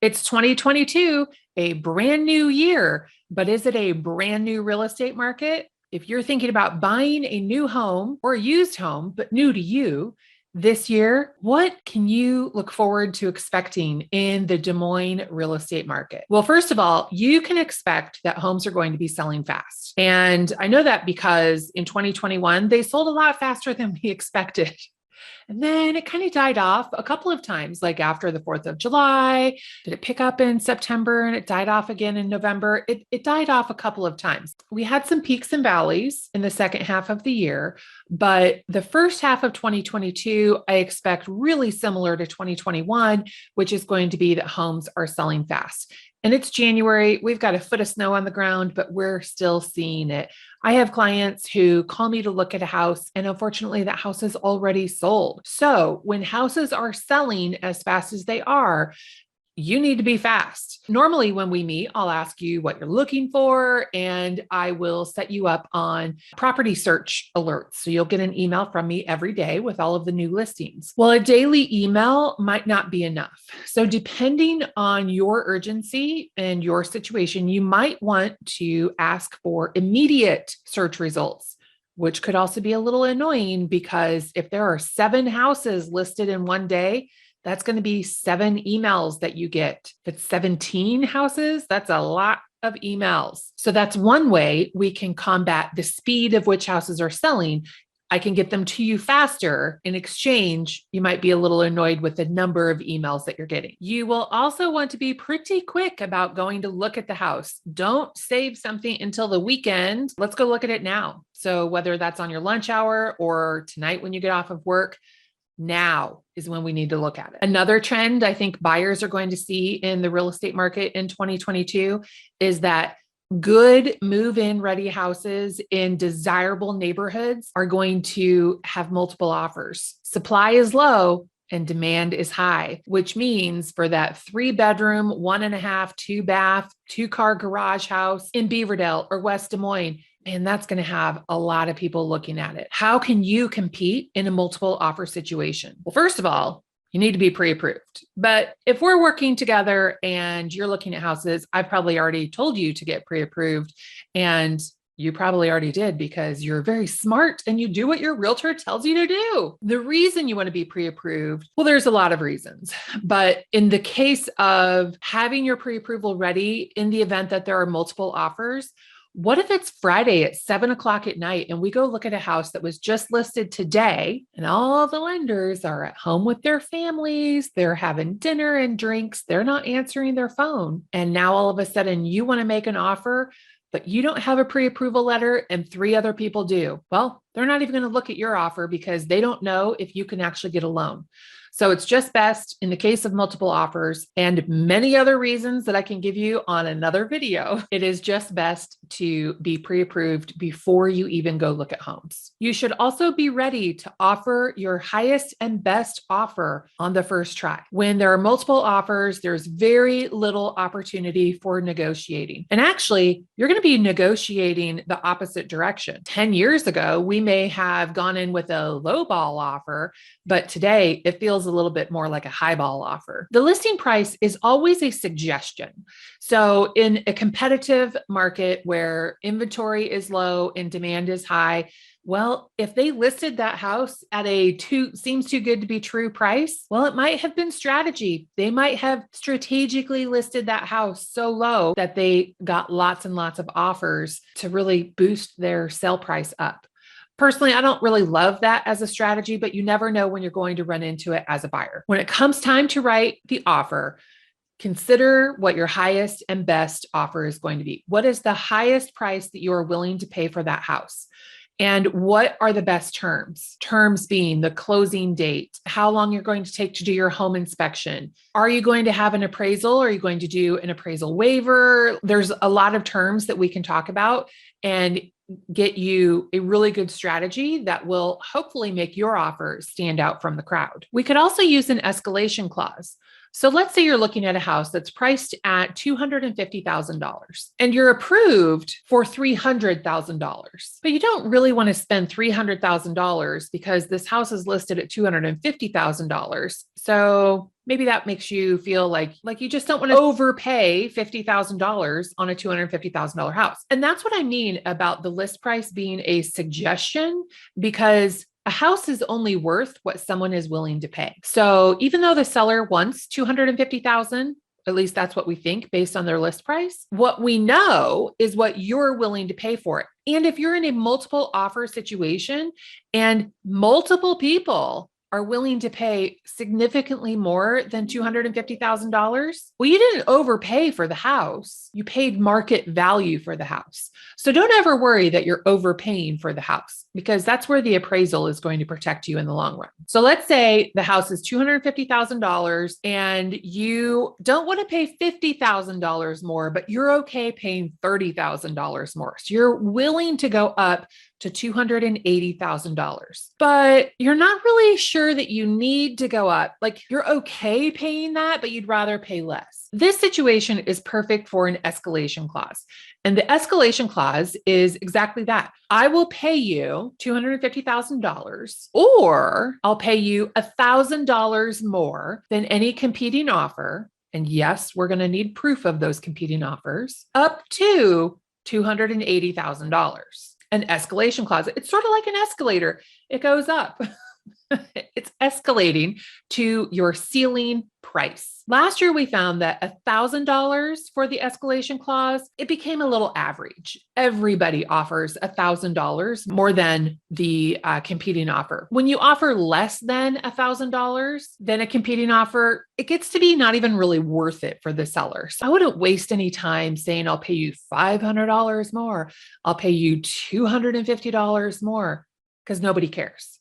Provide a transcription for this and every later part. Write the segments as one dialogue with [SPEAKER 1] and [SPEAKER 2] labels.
[SPEAKER 1] It's 2022, a brand new year, but is it a brand new real estate market? If you're thinking about buying a new home or a used home, but new to you this year, what can you look forward to expecting in the Des Moines real estate market? Well, first of all, you can expect that homes are going to be selling fast. And I know that because in 2021, they sold a lot faster than we expected. And then it kind of died off a couple of times, like after the 4th of July. Did it pick up in September and it died off again in November? It died off a couple of times. We had some peaks and valleys in the second half of the year, but the first half of 2022, I expect really similar to 2021, which is going to be that homes are selling fast. And it's January. We've got a foot of snow on the ground, but we're still seeing it. I have clients who call me to look at a house, and unfortunately, that house is already sold. So when houses are selling as fast as they are, you need to be fast. Normally, when we meet, I'll ask you what you're looking for, and I will set you up on property search alerts. So you'll get an email from me every day with all of the new listings. Well, a daily email might not be enough. So depending on your urgency and your situation, you might want to ask for immediate search results, which could also be a little annoying because if there are 7 houses listed in one day, that's going to be 7 emails that you get. If it's 17 houses, that's a lot of emails. So that's one way we can combat the speed of which houses are selling. I can get them to you faster. In exchange, you might be a little annoyed with the number of emails that you're getting. You will also want to be pretty quick about going to look at the house. Don't save something until the weekend. Let's go look at it now. So whether that's on your lunch hour or tonight when you get off of work, now is when we need to look at it. Another trend I think buyers are going to see in the real estate market in 2022 is that good move-in ready houses in desirable neighborhoods are going to have multiple offers. Supply is low and demand is high, which means for that 3-bedroom, 1.5, 2-bath, 2-car garage house in Beaverdale or West Des Moines, and that's going to have a lot of people looking at it. How can you compete in a multiple offer situation? Well, first of all, you need to be pre-approved. But if we're working together and you're looking at houses, I've probably already told you to get pre-approved, and you probably already did because you're very smart and you do what your realtor tells you to do. The reason you want to be pre-approved, well, there's a lot of reasons. But in the case of having your pre-approval ready in the event that there are multiple offers, what if it's Friday at 7:00 at night and we go look at a house that was just listed today and all the lenders are at home with their families, they're having dinner and drinks, they're not answering their phone. And now all of a sudden you want to make an offer, but you don't have a pre-approval letter and 3 other people do. Well, they're not even going to look at your offer because they don't know if you can actually get a loan. So it's just best in the case of multiple offers and many other reasons that I can give you on another video. It is just best to be pre-approved before you even go look at homes. You should also be ready to offer your highest and best offer on the first try. When there are multiple offers, there's very little opportunity for negotiating. And actually, you're going to be negotiating the opposite direction. 10 years ago, we may have gone in with a low ball offer, but today it feels a little bit more like a high ball offer. The listing price is always a suggestion. So in a competitive market where inventory is low and demand is high, well, if they listed that house at a seems too good to be true price, well, it might have been strategy. They might have strategically listed that house so low that they got lots and lots of offers to really boost their sale price up. Personally, I don't really love that as a strategy, but you never know when you're going to run into it as a buyer. When it comes time to write the offer, consider what your highest and best offer is going to be. What is the highest price that you are willing to pay for that house? And what are the best terms? Terms being the closing date, how long you're going to take to do your home inspection. Are you going to have an appraisal? Are you going to do an appraisal waiver? There's a lot of terms that we can talk about and get you a really good strategy that will hopefully make your offer stand out from the crowd. We could also use an escalation clause. So let's say you're looking at a house that's priced at $250,000 and you're approved for $300,000, but you don't really want to spend $300,000 because this house is listed at $250,000. So maybe that makes you feel like you just don't want to overpay $50,000 on a $250,000 house. And that's what I mean about the list price being a suggestion, because a house is only worth what someone is willing to pay. So even though the seller wants $250,000, at least that's what we think based on their list price, what we know is what you're willing to pay for it. And if you're in a multiple offer situation and multiple people are willing to pay significantly more than $250,000, well, you didn't overpay for the house. You paid market value for the house. So don't ever worry that you're overpaying for the house, because that's where the appraisal is going to protect you in the long run. So let's say the house is $250,000 and you don't want to pay $50,000 more, but you're okay paying $30,000 more. So you're willing to go up to $280,000, but you're not really sure that you need to go up. Like, you're okay paying that, but you'd rather pay less. This situation is perfect for an escalation clause. And the escalation clause is exactly that. I will pay you $250,000, or I'll pay you $1,000 more than any competing offer. And yes, we're going to need proof of those competing offers, up to $280,000. An escalation clause. It's sort of like an escalator. It goes up. It's escalating to your ceiling price. Last year, we found that $1,000 for the escalation clause, it became a little average. Everybody offers $1,000 more than the competing offer. When you offer less than $1,000 than a competing offer, it gets to be not even really worth it for the seller. So I wouldn't waste any time saying, I'll pay you $500 more. I'll pay you $250 more, because nobody cares.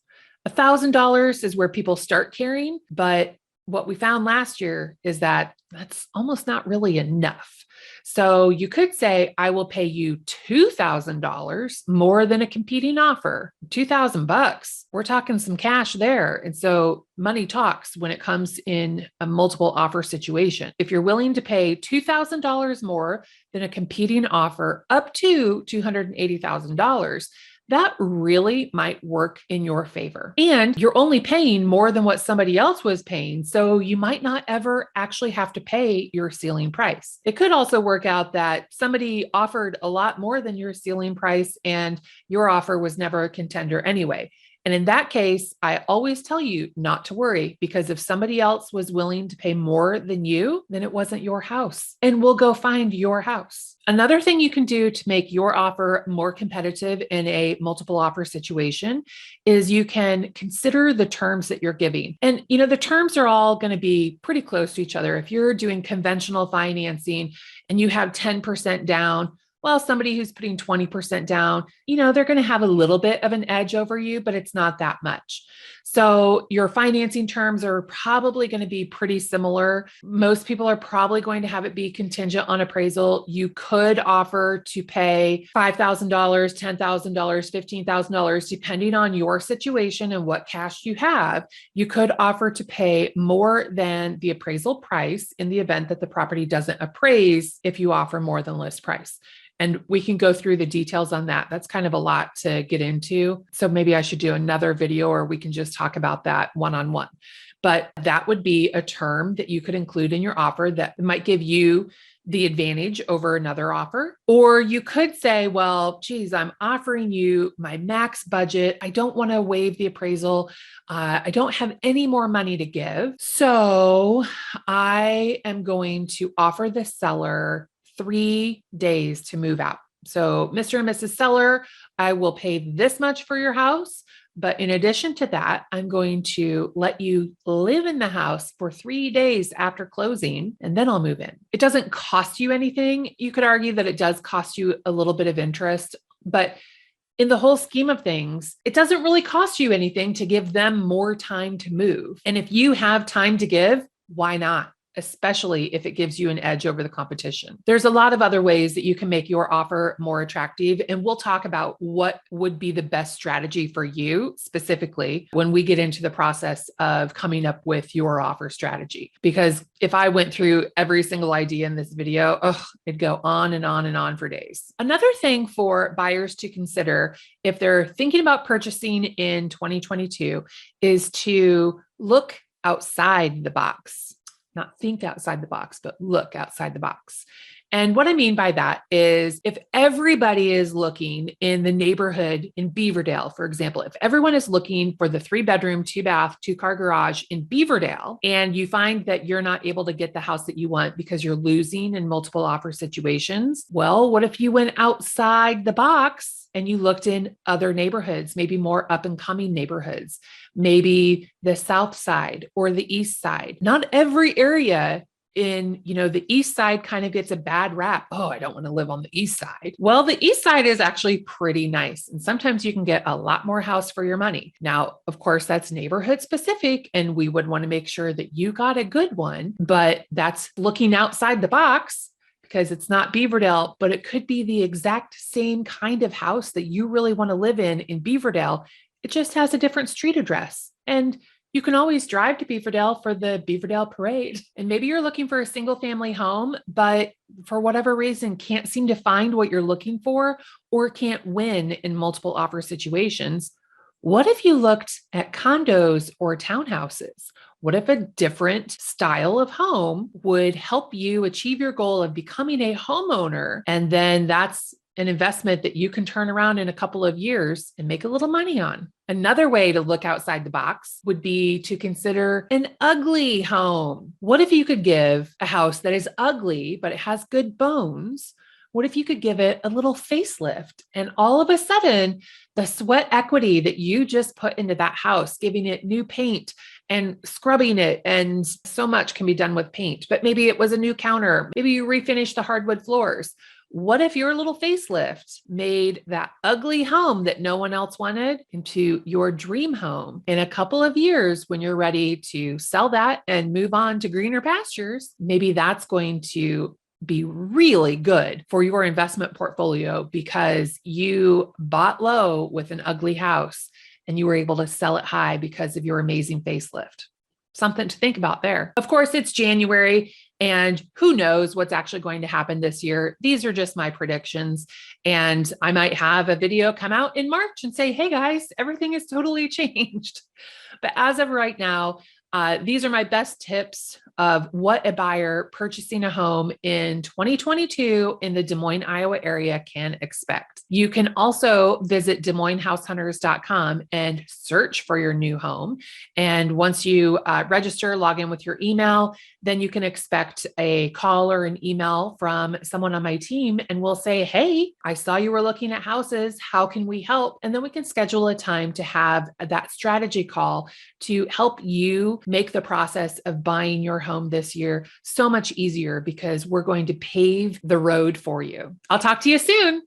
[SPEAKER 1] $1,000 is where people start caring, but what we found last year is that that's almost not really enough. So you could say, I will pay you $2,000 more than a competing offer. $2,000. We're talking some cash there. And so money talks when it comes in a multiple offer situation. If you're willing to pay $2,000 more than a competing offer, up to $280,000, that really might work in your favor. And you're only paying more than what somebody else was paying. So you might not ever actually have to pay your ceiling price. It could also work out that somebody offered a lot more than your ceiling price and your offer was never a contender anyway. And in that case, I always tell you not to worry, because if somebody else was willing to pay more than you, then it wasn't your house, and we'll go find your house. Another thing you can do to make your offer more competitive in a multiple offer situation is you can consider the terms that you're giving. And, the terms are all going to be pretty close to each other. If you're doing conventional financing and you have 10% down, well, somebody who's putting 20% down, they're going to have a little bit of an edge over you, but it's not that much. So your financing terms are probably going to be pretty similar. Most people are probably going to have it be contingent on appraisal. You could offer to pay $5,000, $10,000, $15,000, depending on your situation and what cash you have. You could offer to pay more than the appraisal price in the event that the property doesn't appraise if you offer more than list price. And we can go through the details on that. That's kind of a lot to get into. So maybe I should do another video, or we can just talk about that one-on-one. But that would be a term that you could include in your offer that might give you the advantage over another offer. Or you could say, well, geez, I'm offering you my max budget. I don't want to waive the appraisal. I don't have any more money to give. So I am going to offer the seller 3 days to move out. So Mr. and Mrs. Seller, I will pay this much for your house. But in addition to that, I'm going to let you live in the house for 3 days after closing, and then I'll move in. It doesn't cost you anything. You could argue that it does cost you a little bit of interest, but in the whole scheme of things, it doesn't really cost you anything to give them more time to move. And if you have time to give, why not? especially if it gives you an edge over the competition. There's a lot of other ways that you can make your offer more attractive, and we'll talk about what would be the best strategy for you specifically when we get into the process of coming up with your offer strategy. Because if I went through every single idea in this video, it'd go on and on and on for days. Another thing for buyers to consider if they're thinking about purchasing in 2022 is to look outside the box. Not think outside the box, but look outside the box. And what I mean by that is if everybody is looking in the neighborhood in Beaverdale, for example, if everyone is looking for the 3-bedroom, 2-bath, 2-car garage in Beaverdale, and you find that you're not able to get the house that you want because you're losing in multiple offer situations, well, what if you went outside the box and you looked in other neighborhoods, maybe more up and coming neighborhoods, maybe the South Side or the East Side? Not every area in, the East Side kind of gets a bad rap. Oh, I don't want to live on the East Side. Well, the East Side is actually pretty nice. And sometimes you can get a lot more house for your money. Now, of course, that's neighborhood specific, and we would want to make sure that you got a good one, but that's looking outside the box, because it's not Beaverdale, but it could be the exact same kind of house that you really want to live in Beaverdale. It just has a different street address. And you can always drive to Beaverdale for the Beaverdale Parade. And maybe you're looking for a single family home, but for whatever reason, can't seem to find what you're looking for or can't win in multiple offer situations. What if you looked at condos or townhouses? What if a different style of home would help you achieve your goal of becoming a homeowner? And then that's an investment that you can turn around in a couple of years and make a little money on. Another way to look outside the box would be to consider an ugly home. What if you could give a house that is ugly, but it has good bones? What if you could give it a little facelift, and all of a sudden the sweat equity that you just put into that house, giving it new paint and scrubbing it, and so much can be done with paint, but maybe it was a new counter. Maybe you refinished the hardwood floors. What if your little facelift made that ugly home that no one else wanted into your dream home? In a couple of years, when you're ready to sell that and move on to greener pastures, maybe that's going to be really good for your investment portfolio because you bought low with an ugly house and you were able to sell it high because of your amazing facelift. Something to think about there. Of course, it's January and who knows what's actually going to happen this year. These are just my predictions. And I might have a video come out in March and say, hey guys, everything is totally changed. But as of right now, these are my best tips of what a buyer purchasing a home in 2022 in the Des Moines, Iowa area can expect. You can also visit DesMoinesHouseHunters.com and search for your new home. And once you register, log in with your email, then you can expect a call or an email from someone on my team. And we'll say, hey, I saw you were looking at houses. How can we help? And then we can schedule a time to have that strategy call to help you make the process of buying your home this year so much easier, because we're going to pave the road for you. I'll talk to you soon.